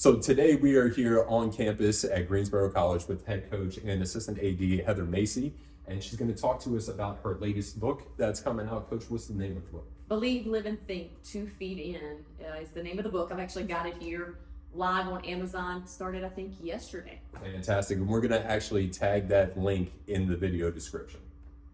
So today we are here on campus at Greensboro College with head coach and assistant AD Heather Macy, and she's going to talk to us about her latest book that's coming out. Coach, what's the name of the book? Believe, Live, and Think, 2 Feet In is the name of the book. I've actually got it here live on Amazon. Started, I think, yesterday. Fantastic. And we're going to actually tag that link in the video description.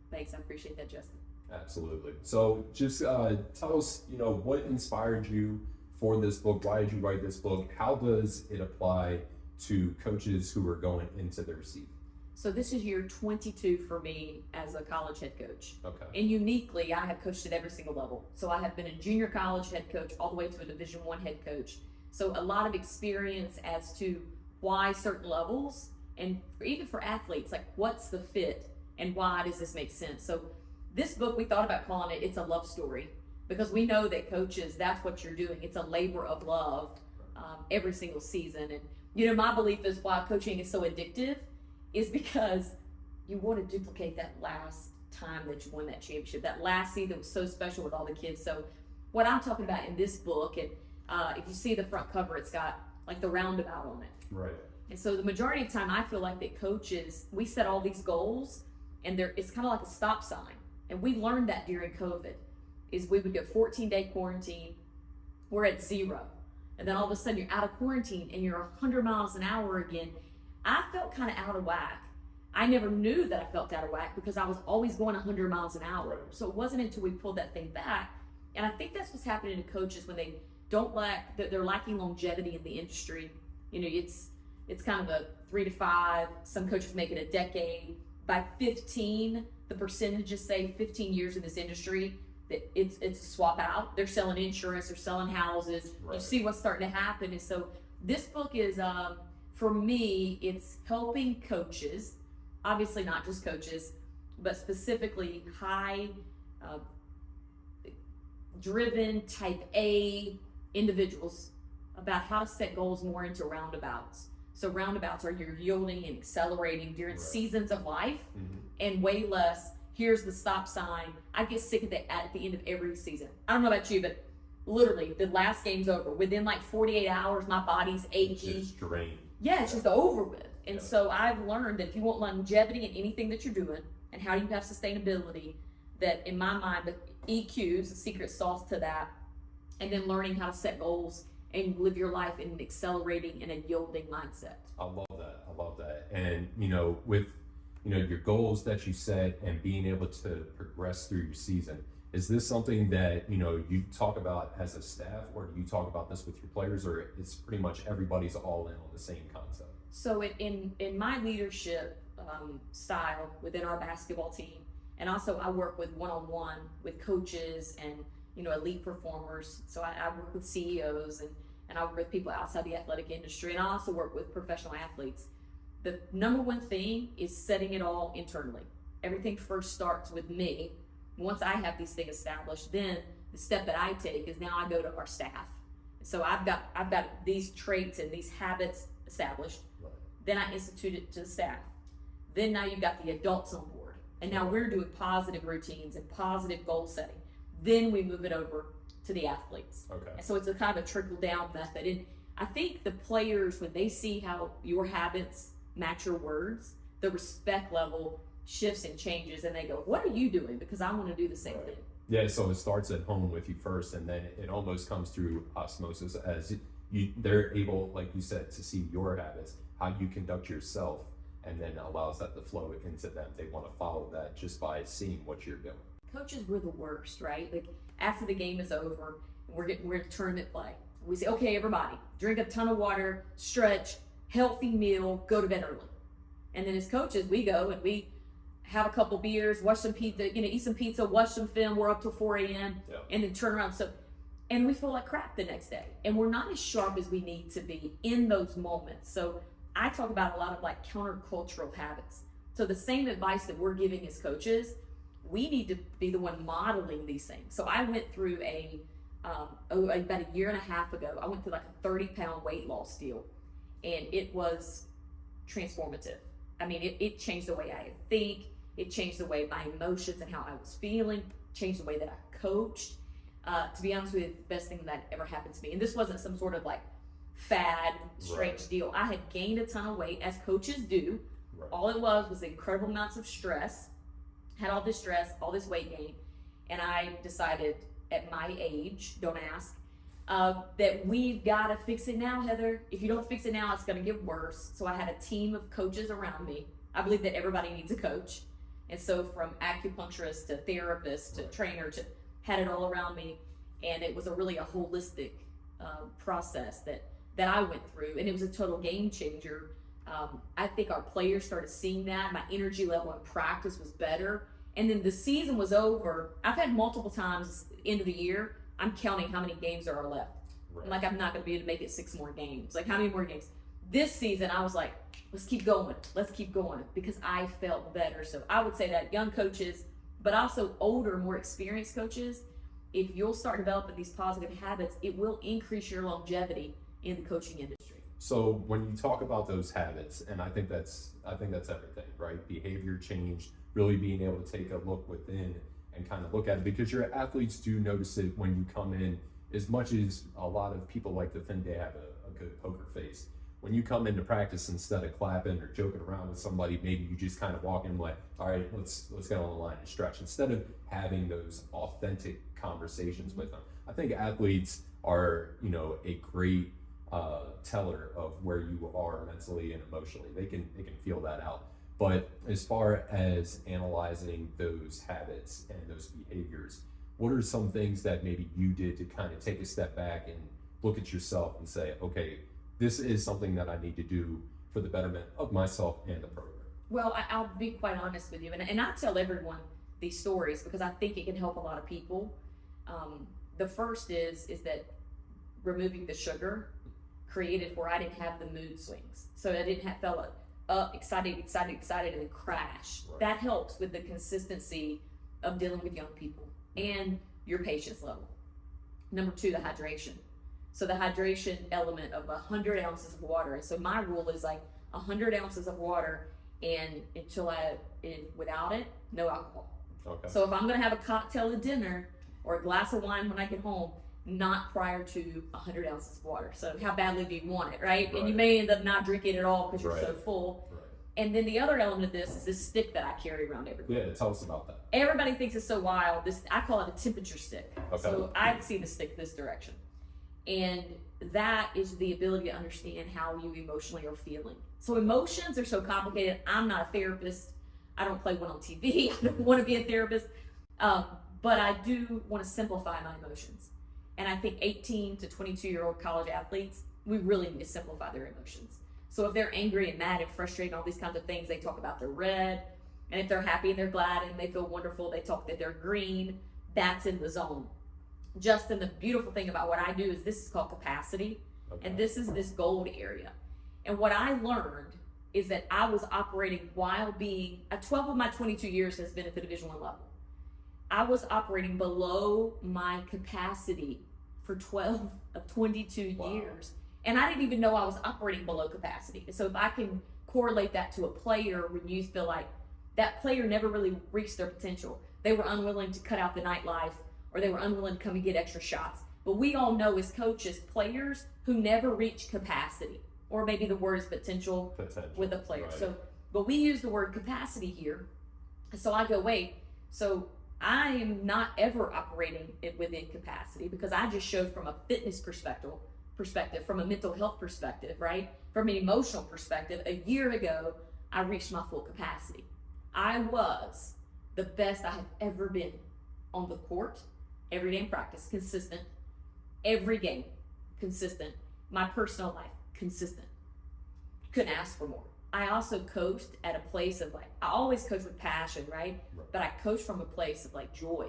Thanks. I appreciate that, Justin. Absolutely. So just tell us, what inspired you for this book? Why did you write this book? How does it apply to coaches who are going into their season? So this is year 22 for me as a college head coach. Okay. And uniquely, I have coached at every single level. So I have been a junior college head coach all the way to a Division I head coach. So a lot of experience as to why certain levels, and even for athletes, like what's the fit and why does this make sense? So this book, we thought about calling it, It's a Love Story, because we know that coaches, that's what you're doing. It's a labor of love every single season. And my belief is why coaching is so addictive is because you want to duplicate that last time that you won that championship. That last season was so special with all the kids. So what I'm talking about in this book, and if you see the front cover, it's got like the roundabout on it. Right. And so the majority of the time, I feel like that coaches, we set all these goals, and it's kind of like a stop sign. And we learned that during COVID, is we would go 14-day quarantine, we're at 0. And then all of a sudden you're out of quarantine and you're 100 miles an hour again. I felt kind of out of whack. I never knew that I felt out of whack because I was always going 100 miles an hour. So it wasn't until we pulled that thing back. And I think that's what's happening to coaches when they they're lacking longevity in the industry. It's kind of a 3 to 5. Some coaches make it a decade. By 15, the percentages say 15 years in this industry, that it's a swap out. They're selling insurance, they're selling houses. Right. You see what's starting to happen. And so this book is, for me, it's helping coaches, obviously not just coaches, but specifically high driven type A individuals about how to set goals more into roundabouts. So roundabouts are your yielding and accelerating during seasons of life, and way less, here's the stop sign. I get sick of that at the end of every season. I don't know about you, but literally the last game's over. Within like 48 hours, my body's achy. It's just drained. Yeah, it's just over with. And so I've learned that if you want longevity in anything that you're doing, and how do you have sustainability, that in my mind, the EQ is the secret sauce to that. And then learning how to set goals and live your life in an accelerating and a yielding mindset. I love that. And, with, your goals that you set and being able to progress through your season, is this something that, you talk about as a staff, or do you talk about this with your players, or it's pretty much everybody's all in on the same concept? So in my leadership style within our basketball team, and also I work with one-on-one with coaches and, elite performers. So I work with CEOs and I work with people outside the athletic industry, and I also work with professional athletes. The number one thing is setting it all internally. Everything first starts with me. Once I have these things established, then the step that I take is now I go to our staff. So I've got these traits and these habits established. Right. Then I institute it to the staff. Then now you've got the adults on board. And now we're doing positive routines and positive goal setting. Then we move it over to the athletes. Okay. And so it's a kind of a trickle down method. And I think the players, when they see how your habits match your words, the respect level shifts and changes, and they go, what are you doing? Because I want to do the same thing. Yeah, so it starts at home with you first, and then it almost comes through osmosis as they're able, like you said, to see your habits, how you conduct yourself, and then allows that to flow into them. They want to follow that just by seeing what you're doing. Coaches, we're the worst, right? Like after the game is over, we're in tournament play. We say, okay, everybody, drink a ton of water, stretch, healthy meal, go to bed early. And then as coaches, we go and we have a couple beers, watch some pizza, eat some pizza, watch some film. We're up till 4 a.m. And then turn around. And we feel like crap the next day. And we're not as sharp as we need to be in those moments. So I talk about a lot of like countercultural habits. So the same advice that we're giving as coaches, we need to be the one modeling these things. So I went through about a year and a half ago, I went through like a 30-pound weight loss deal, and it was transformative. I mean, it changed the way I think, it changed the way my emotions and how I was feeling, changed the way that I coached. To be honest with you, the best thing that ever happened to me, and this wasn't some sort of like fad, strange deal. I had gained a ton of weight, as coaches do. Right. All it was incredible amounts of stress. Had all this stress, all this weight gain, and I decided at my age, don't ask, that we've got to fix it now, Heather. If you don't fix it now, it's going to get worse. So I had a team of coaches around me. I believe that everybody needs a coach. And so from acupuncturist to therapist to trainer to had it all around me. And it was a holistic process that I went through. And it was a total game changer. I think our players started seeing that. My energy level in practice was better. And then the season was over. I've had multiple times end of the year, I'm counting how many games there are left. Right. I'm like, I'm not going to be able to make it 6 more games. Like, how many more games? This season, I was like, let's keep going. Let's keep going, because I felt better. So I would say that young coaches, but also older, more experienced coaches, if you'll start developing these positive habits, it will increase your longevity in the coaching industry. So when you talk about those habits, and I think that's everything, right? Behavior change, really being able to take a look within and kind of look at it, because your athletes do notice it when you come in. As much as a lot of people like to think they have a good poker face, when you come into practice, instead of clapping or joking around with somebody, maybe you just kind of walk in like, all right, let's get on the line and stretch, instead of having those authentic conversations with them. I think athletes are, a great teller of where you are mentally and emotionally. They can feel that out. But as far as analyzing those habits and those behaviors, what are some things that maybe you did to kind of take a step back and look at yourself and say, okay, this is something that I need to do for the betterment of myself and the program? Well, I'll be quite honest with you, and I tell everyone these stories because I think it can help a lot of people. The first is that removing the sugar created where I didn't have the mood swings. So I didn't feel up, excited, and then crash. Right. That helps with the consistency of dealing with young people and your patience level. Number 2, the hydration. So the hydration element of 100 ounces of water. And so my rule is like 100 ounces of water, and without it, no alcohol. Okay. So if I'm going to have a cocktail at dinner or a glass of wine when I get home, not prior to 100 ounces of water. So how badly do you want it, right? And you may end up not drinking it all because you're so full. Right. And then the other element of this is this stick that I carry around everywhere. Yeah, tell us about that. Everybody thinks it's so wild. I call it a temperature stick. Okay. So I see the stick this direction. And that is the ability to understand how you emotionally are feeling. So emotions are so complicated. I'm not a therapist. I don't play one on TV. I don't want to be a therapist. But I do want to simplify my emotions. And I think 18 to 22-year-old college athletes, we really need to simplify their emotions. So if they're angry and mad and frustrated and all these kinds of things, they talk about they're red. And if they're happy and they're glad and they feel wonderful, they talk that they're green. That's in the zone. Justin, the beautiful thing about what I do is this is called capacity. Okay. And this is this gold area. And what I learned is that I was operating while being, 12 of my 22 years has been at the Division I level. I was operating below my capacity for 12 of 22 years. And I didn't even know I was operating below capacity. So if I can correlate that to a player, when you feel like that player never really reached their potential, they were unwilling to cut out the nightlife, or they were unwilling to come and get extra shots. But we all know as coaches, players who never reach capacity, or maybe the word is potential. With a player. Right. So, but we use the word capacity here. So I go, wait, so I am not ever operating it within capacity, because I just showed from a fitness perspective, from a mental health perspective, right? From an emotional perspective, a year ago, I reached my full capacity. I was the best I have ever been on the court, every day in practice, consistent, every game, consistent, my personal life, consistent. Couldn't ask for more. I also coached at a place of I always coach with passion, right? But I coached from a place of joy.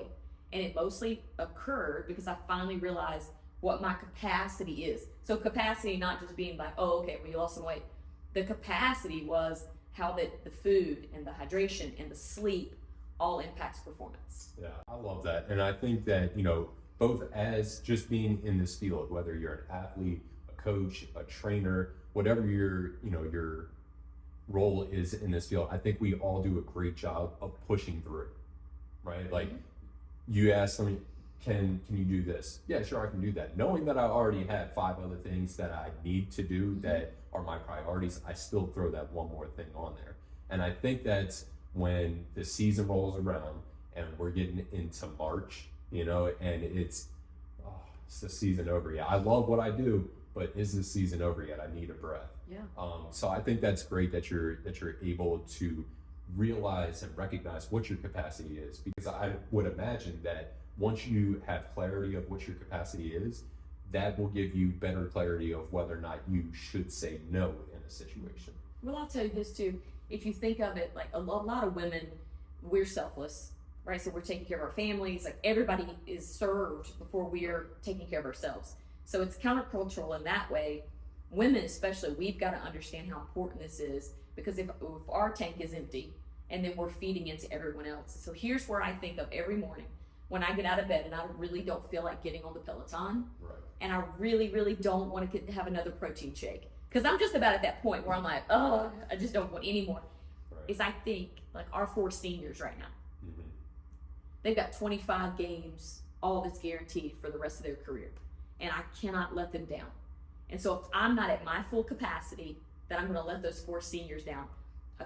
And it mostly occurred because I finally realized what my capacity is. So capacity, not just being oh, okay, well, you lost some weight. The capacity was how the food and the hydration and the sleep all impacts performance. Yeah, I love that. And I think that, both as just being in this field, whether you're an athlete, a coach, a trainer, whatever your role is in this field, I think we all do a great job of pushing through, right? You ask somebody, can you do this? Yeah, sure, I can do that. Knowing that I already have 5 other things that I need to do that are my priorities, I still throw that one more thing on there. And I think that's when the season rolls around and we're getting into March, and it's the season over yet. I love what I do, but is the season over yet? I need a breath. Yeah. So I think that's great that you're able to realize and recognize what your capacity is, because I would imagine that once you have clarity of what your capacity is, that will give you better clarity of whether or not you should say no in a situation. Well, I'll tell you this too. If you think of it like a lot of women, we're selfless, right? So we're taking care of our families. Like everybody is served before we are taking care of ourselves. So it's countercultural in that way. Women especially, we've got to understand how important this is, because if our tank is empty and then we're feeding into everyone else. So here's where I think of every morning when I get out of bed and I really don't feel like getting on the Peloton, Right. and I really, really don't want to have another protein shake, because I'm just about at that point where I'm like, oh, I just don't want any more. Right. Is I think like our 4 seniors right now, Mm-hmm. they've got 25 games, all that's guaranteed for the rest of their career, and I cannot let them down. And so if I'm not at my full capacity, then I'm going to let those 4 seniors down.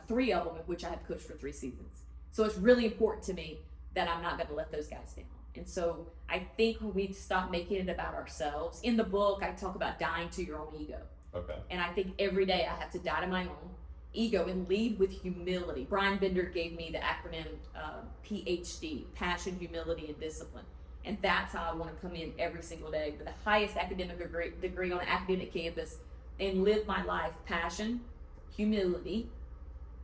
3 of them, which I have coached for 3 seasons. So it's really important to me that I'm not going to let those guys down. And so I think when we stop making it about ourselves, in the book I talk about dying to your own ego. Okay. And I think every day I have to die to my own ego and lead with humility. Brian Bender gave me the acronym PhD, passion, humility, and discipline. And that's how I want to come in every single day with the highest academic degree on an academic campus and live my life, passion, humility,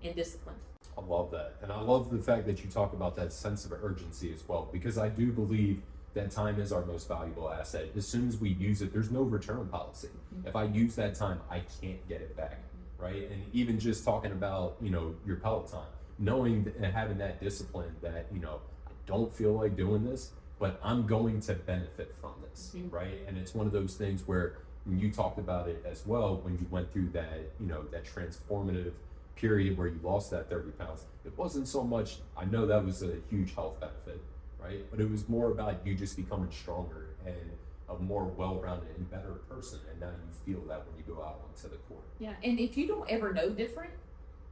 and discipline. I love that. And I love the fact that you talk about that sense of urgency as well, because I do believe that time is our most valuable asset. As soon as we use it, there's no return policy. Mm-hmm. If I use that time, I can't get it back, right? And even just talking about, your Peloton, knowing and having that discipline that, I don't feel like doing this, but I'm going to benefit from this, mm-hmm. right? And it's one of those things where you talked about it as well when you went through that, that transformative period where you lost that 30 pounds. It wasn't so much, I know that was a huge health benefit, right? But it was more about you just becoming stronger and a more well-rounded and better person. And now you feel that when you go out onto the court. Yeah, and if you don't ever know different,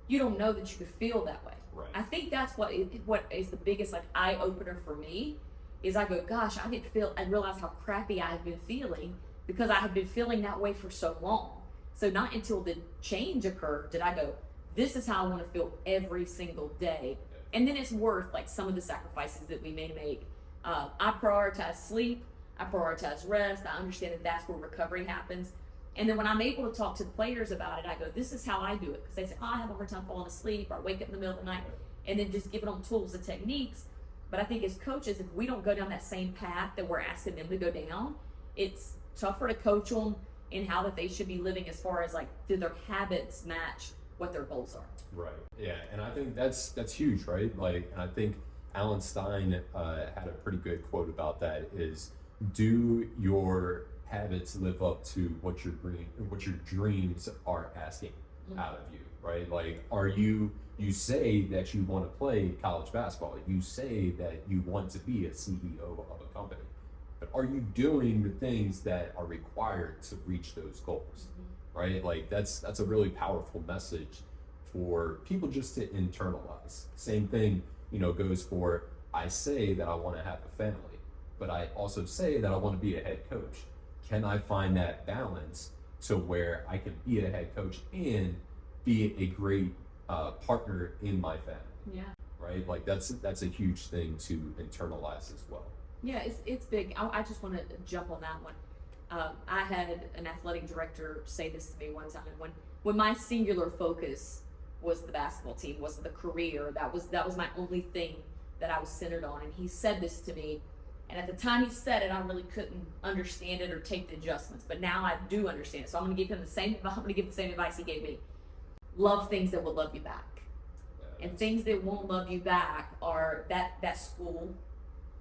you don't know that you could feel that way. Right. I think that's what is the biggest eye opener for me, is I go, gosh, I realize how crappy I have been feeling because I have been feeling that way for so long. So not until the change occurred did I go, this is how I want to feel every single day. And then it's worth some of the sacrifices that we may make. I prioritize sleep. I prioritize rest. I understand that that's where recovery happens. And then when I'm able to talk to the players about it, I go, this is how I do it. Because they say, I have a hard time falling asleep, or I wake up in the middle of the night, and then just giving them tools and techniques. But I think as coaches, if we don't go down that same path that we're asking them to go down, it's tougher to coach them in how that they should be living, as far as do their habits match what their goals are. Right. Yeah. And I think that's huge, right? And I think Alan Stein had a pretty good quote about that, is do your habits live up to what your dreams are asking out of you, right? Are you say that you want to play college basketball, you say that you want to be a CEO of a company, but are you doing the things that are required to reach those goals? Right? That's a really powerful message for people just to internalize. Same thing, goes for, I say that I want to have a family, but I also say that I want to be a head coach. Can I find that balance to where I can be a head coach and be a great partner in my family? Yeah. Right? That's a huge thing to internalize as well. Yeah, it's big. I just want to jump on that one. I had an athletic director say this to me one time, when my singular focus was the basketball team, was the career, that was my only thing that I was centered on. And he said this to me, and at the time he said it, I really couldn't understand it or take the adjustments, but now I do understand it. So I'm going to give him the same advice he gave me. Love things that will love you back. And things that won't love you back are that school,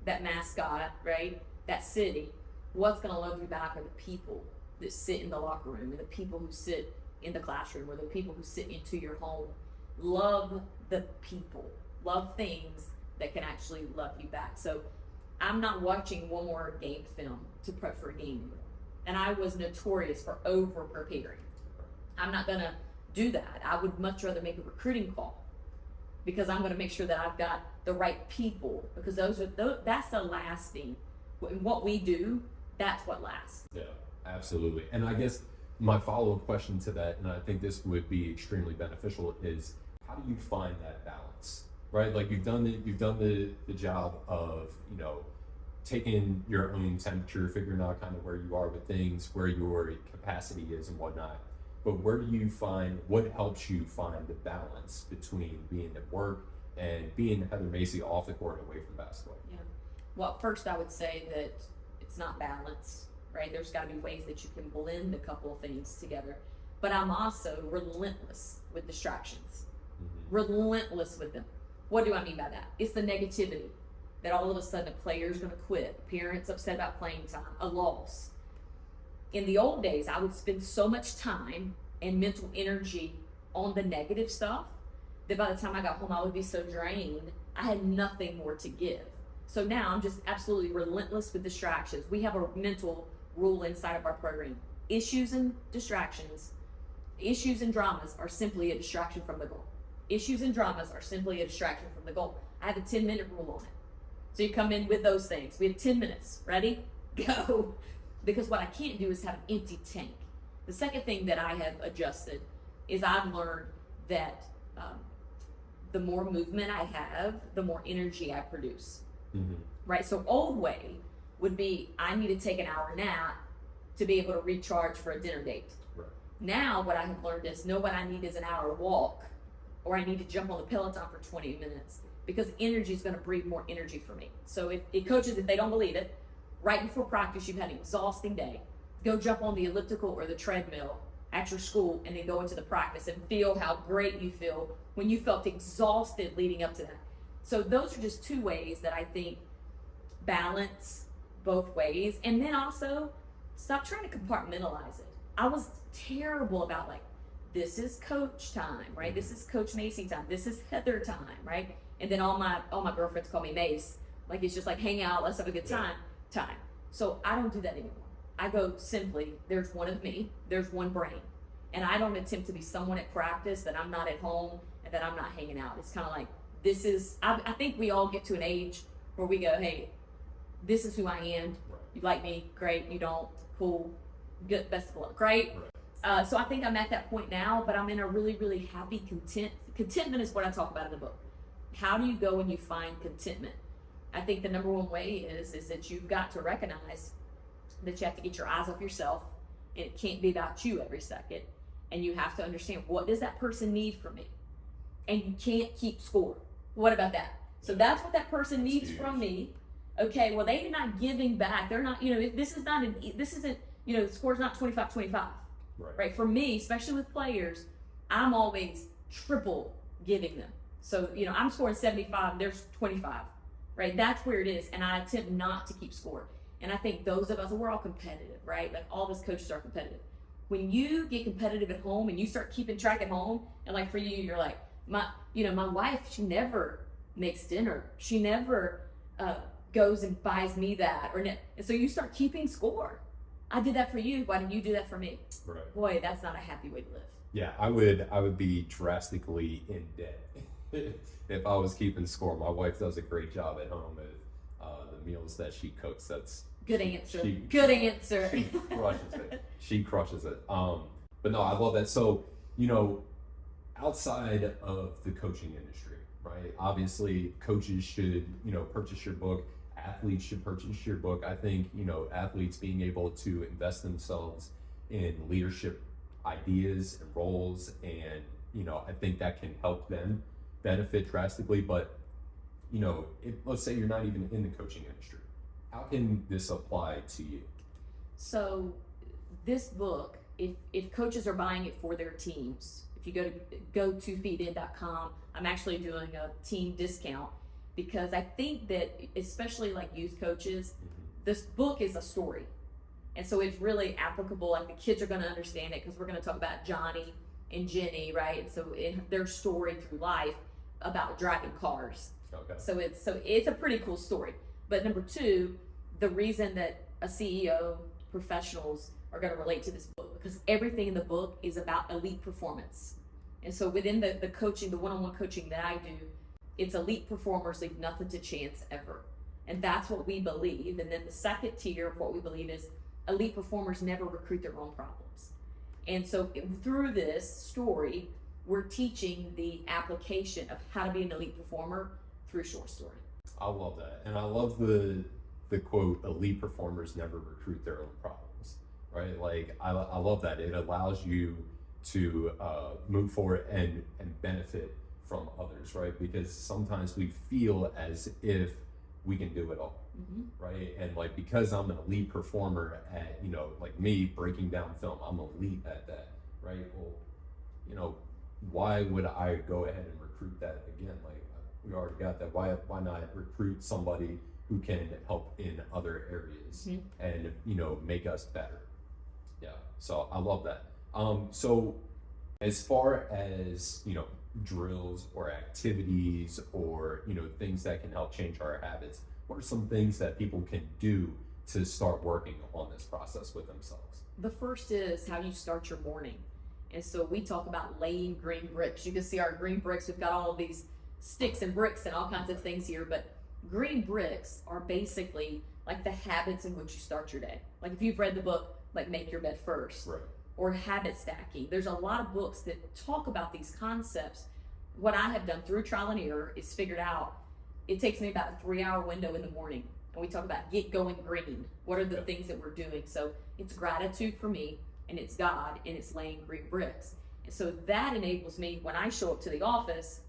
that mascot, right? That city. What's going to love you back are the people that sit in the locker room, and the people who sit in the classroom, or the people who sit into your home. Love the people. Love things that can actually love you back. So I'm not watching one more game film to prep for a game. And I was notorious for over preparing. I'm not going to do that. I would much rather make a recruiting call because I'm going to make sure that I've got the right people, because that's the lasting. What we do, that's what lasts. Yeah, absolutely. And I guess my follow-up question to that, and I think this would be extremely beneficial, is how do you find that balance, right? Like you've done the job of, taking your own temperature, figuring out kind of where you are with things, where your capacity is and whatnot. But what helps you find the balance between being at work and being Heather Macy off the court away from basketball? Yeah. Well, first I would say that it's not balanced, right? There's got to be ways that you can blend a couple of things together. But I'm also relentless with distractions. Relentless with them. What do I mean by that? It's the negativity that all of a sudden a player's going to quit, a parent's upset about playing time, a loss. In the old days, I would spend so much time and mental energy on the negative stuff that by the time I got home, I would be so drained, I had nothing more to give. So now I'm just absolutely relentless with distractions. We have a mental rule inside of our program. Issues and distractions, issues and dramas are simply a distraction from the goal. Issues and dramas are simply a distraction from the goal. I have a 10-minute rule on it. So you come in with those things. We have 10 minutes. Ready? Go. Because what I can't do is have an empty tank. The second thing that I have adjusted is I've learned that the more movement I have, the more energy I produce. Right? So old way would be I need to take an hour nap to be able to recharge for a dinner date. Right. Now what I have learned is what I need is an hour walk, or I need to jump on the Peloton for 20 minutes, because energy is going to breed more energy for me. So if coaches, if they don't believe it, right before practice, you've had an exhausting day, go jump on the elliptical or the treadmill at your school and then go into the practice and feel how great you feel when you felt exhausted leading up to that. So those are just two ways that I think balance both ways. And then also stop trying to compartmentalize it. I was terrible about this is coach time, right? This is Coach Macy time. This is Heather time, right? And then all my girlfriends call me Mace. It's just hang out, let's have a good time. So I don't do that anymore. I go simply, there's one of me, there's one brain. And I don't attempt to be someone at practice that I'm not at home and that I'm not hanging out. It's kind of I think we all get to an age where we go, hey, this is who I am. You like me, great. You don't, cool, good, best of luck, great. So I think I'm at that point now, but I'm in a really, really happy contentment is what I talk about in the book. How do you go and you find contentment? I think the number one way is that you've got to recognize that you have to get your eyes off yourself, and it can't be about you every second. And you have to understand, what does that person need from me? And you can't keep score. What about that? So that's what that person needs from me. Okay, well, they're not giving back. They're not, this isn't, the score's not 25-25. Right? For me, especially with players, I'm always triple giving them. So, I'm scoring 75, there's 25. Right? That's where it is. And I attempt not to keep score. And I think those of us, we're all competitive, right? All of us coaches are competitive. When you get competitive at home and you start keeping track at home, and for you, you're my wife, she never makes dinner. She never goes and buys me that. And so you start keeping score. I did that for you. Why didn't you do that for me? Right. Boy, that's not a happy way to live. Yeah, I would be drastically in debt if I was keeping score. My wife does a great job at home with the meals that she cooks. That's good answer. Good answer. She crushes it. She crushes it. But no, I love that. So, outside of the coaching industry, right? Obviously, coaches should, purchase your book. Athletes should purchase your book. I think, athletes being able to invest themselves in leadership ideas and roles, and, I think that can help them benefit drastically. But, let's say you're not even in the coaching industry. How can this apply to you? So this book, if coaches are buying it for their teams, if you go to feedin.com, I'm actually doing a team discount, because I think that especially youth coaches, this book is a story. And so it's really applicable. The kids are going to understand it, because we're going to talk about Johnny and Jenny, right? And so in their story through life about driving cars. Okay. So it's a pretty cool story. But number two, the reason that a CEO, professionals are going to relate to this book, because everything in the book is about elite performance. And so within the coaching, the one-on-one coaching that I do, it's elite performers leave nothing to chance ever. And that's what we believe. And then the second tier of what we believe is elite performers never recruit their own problems. And so through this story, we're teaching the application of how to be an elite performer through short story. I love that. And I love the quote, elite performers never recruit their own problems, right? Like, I love that. It allows you to move forward and benefit from others, right? Because sometimes we feel as if we can do it all, right? And like, because I'm an elite performer at, like me breaking down film, I'm elite at that, right? Well, why would I go ahead and recruit that again? Like, we already got that. Why not recruit somebody who can help in other areas and, make us better? Yeah, so I love that. So as far as, drills or activities or, things that can help change our habits, what are some things that people can do to start working on this process with themselves? The first is how you start your morning. And so we talk about laying green bricks. You can see our green bricks. We've got all of these sticks and bricks and all kinds of things here, but green bricks are basically like the habits in which you start your day. Like if you've read the book, like Make Your Bed First, right, or habit stacking. There's a lot of books that talk about these concepts. What I have done through trial and error is figured out it takes me about a 3-hour window in the morning. And we talk about get going green. What are the things that we're doing? So it's gratitude for me, and it's God, and it's laying green bricks. And so that enables me, when I show up to the office,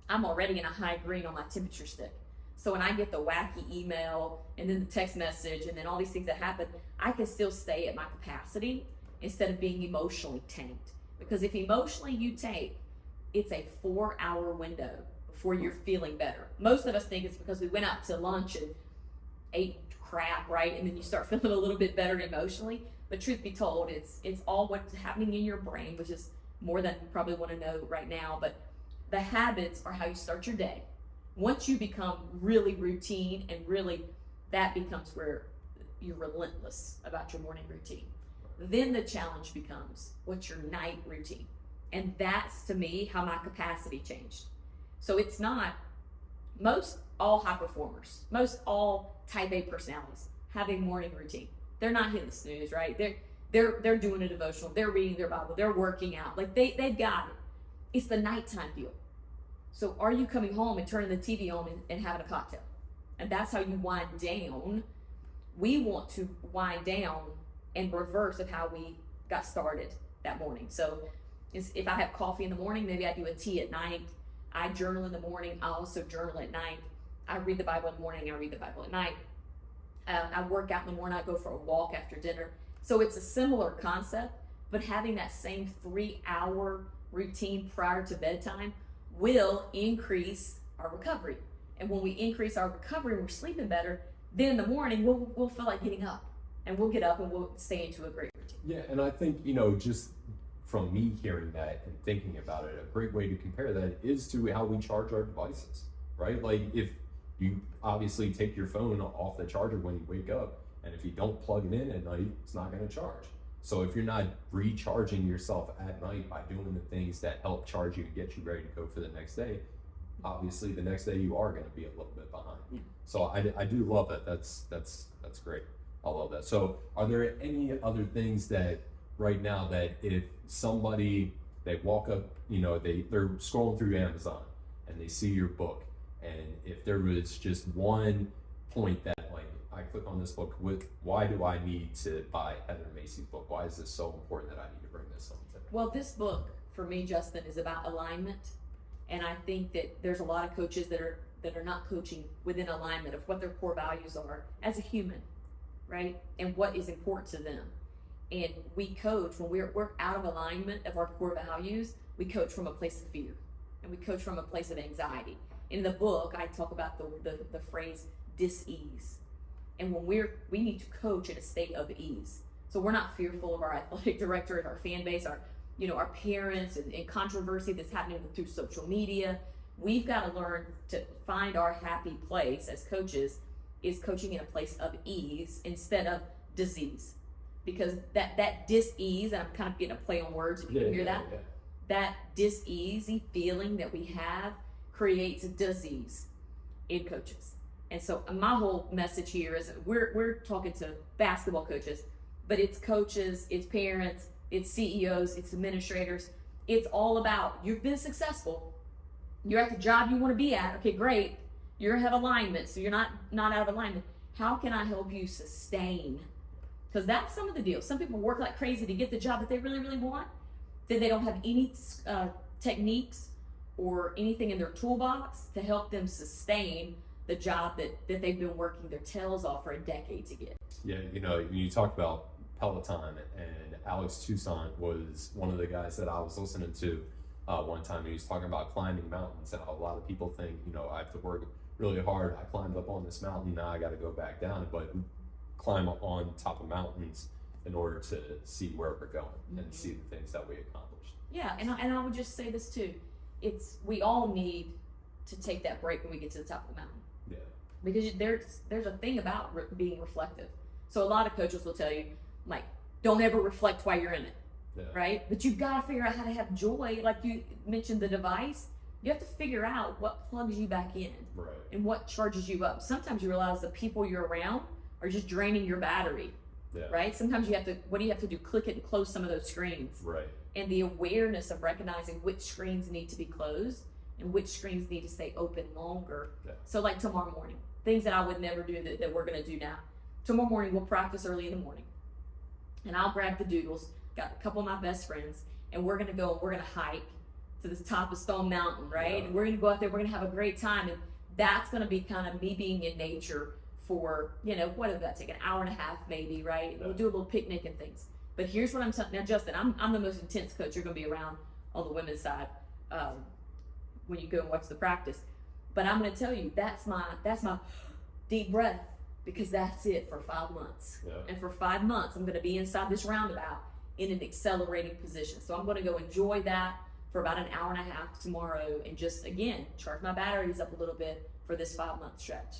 I'm already in a high green on my temperature stick. So when I get the wacky email and then the text message and then all these things that happen, I can still stay at my capacity instead of being emotionally tanked. Because if emotionally you tank, it's a 4-hour window before you're feeling better. Most of us think it's because we went out to lunch and ate crap, right? And then you start feeling a little bit better emotionally. But truth be told, it's all what's happening in your brain, which is more than you probably want to know right now. But the habits are how you start your day. Once you become really routine and really, that becomes where you're relentless about your morning routine. Then the challenge becomes, what's your night routine? And that's, to me, how my capacity changed. So it's not, most all high performers, most all type A personalities have a morning routine. They're not hitting the snooze, right? They're doing a devotional, they're reading their Bible, they're working out. Like they've got it. It's the nighttime deal. So are you coming home and turning the TV on and having a cocktail? And that's how you wind down. We want to wind down and reverse of how we got started that morning. So if I have coffee in the morning, maybe I do a tea at night. I journal in the morning. I also journal at night. I read the Bible in the morning. I read the Bible at night. I work out in the morning. I go for a walk after dinner. So it's a similar concept, but having that same 3-hour routine prior to bedtime will increase our recovery. And when we increase our recovery and we're sleeping better, then in the morning we'll feel like getting up, and we'll get up and we'll stay into a great routine. Yeah, and I think, just from me hearing that and thinking about it, a great way to compare that is to how we charge our devices, right? Like if you obviously take your phone off the charger when you wake up, and if you don't plug it in at night, it's not going to charge. So if you're not recharging yourself at night by doing the things that help charge you and get you ready to go for the next day, obviously the next day you are going to be a little bit behind. Yeah. So I do love that. That's great. I love that. So are there any other things that right now that if somebody, they walk up, they're scrolling through Amazon and they see your book, and if there was just one point that like, I click on this book, why do I need to buy Heather Macy's book? Why is this so important that I need to bring this home today? Well, this book for me, Justin, is about alignment. And I think that there's a lot of coaches that are not coaching within alignment of what their core values are as a human, right? And what is important to them. And we coach when we're out of alignment of our core values. We coach from a place of fear, and we coach from a place of anxiety. In the book, I talk about the phrase dis-ease. And when we need to coach in a state of ease. So we're not fearful of our athletic director and our fan base, our parents and controversy that's happening through social media. We've got to learn to find our happy place as coaches is coaching in a place of ease instead of disease. Because that dis-ease, and I'm kind of getting a play on words if you can hear that, that dis-easy feeling that we have creates disease in coaches. And so my whole message here is we're talking to basketball coaches, but it's coaches, it's parents, it's CEOs, it's administrators. It's all about, you've been successful, you're at the job you want to be at, okay, great, you're have alignment, so you're not out of alignment. How can I help you sustain? Because that's some of the deal. Some people work like crazy to get the job that they really, really want, then they don't have any techniques or anything in their toolbox to help them sustain the job that they've been working their tails off for a decade to get. Yeah, you talk about Peloton, and Alex Toussaint was one of the guys that I was listening to one time. He was talking about climbing mountains, and a lot of people think, I have to work really hard. I climbed up on this mountain, now I got to go back down, but climb on top of mountains in order to see where we're going and see the things that we accomplished. Yeah, and I would just say this too. We all need to take that break when we get to the top of the mountain. Yeah. Because there's a thing about being reflective. So a lot of coaches will tell you, like, don't ever reflect while you're in it, right? But you've got to figure out how to have joy. Like you mentioned the device, you have to figure out what plugs you back in, right, and what charges you up. Sometimes you realize the people you're around are just draining your battery, right? Sometimes what do you have to do? Click it and close some of those screens. Right. And the awareness of recognizing which screens need to be closed and which screens need to stay open longer. Yeah. So like tomorrow morning, things that I would never do that we're going to do now. Tomorrow morning, we'll practice early in the morning. And I'll grab the doodles, got a couple of my best friends, and we're going to go and we're going to hike to the top of Stone Mountain, right? Yeah. And we're going to go out there, we're going to have a great time. And that's going to be kind of me being in nature for, what did that take, an hour and a half maybe, right? Yeah. We'll do a little picnic and things. But here's what I'm telling you. Now, Justin, I'm the most intense coach you're going to be around on the women's side when you go and watch the practice. But I'm going to tell you, that's my deep breath, because that's it for 5 months. Yeah. And for 5 months, I'm going to be inside this roundabout in an accelerating position. So I'm going to go enjoy that for about an hour and a half tomorrow and just, again, charge my batteries up a little bit for this 5-month stretch.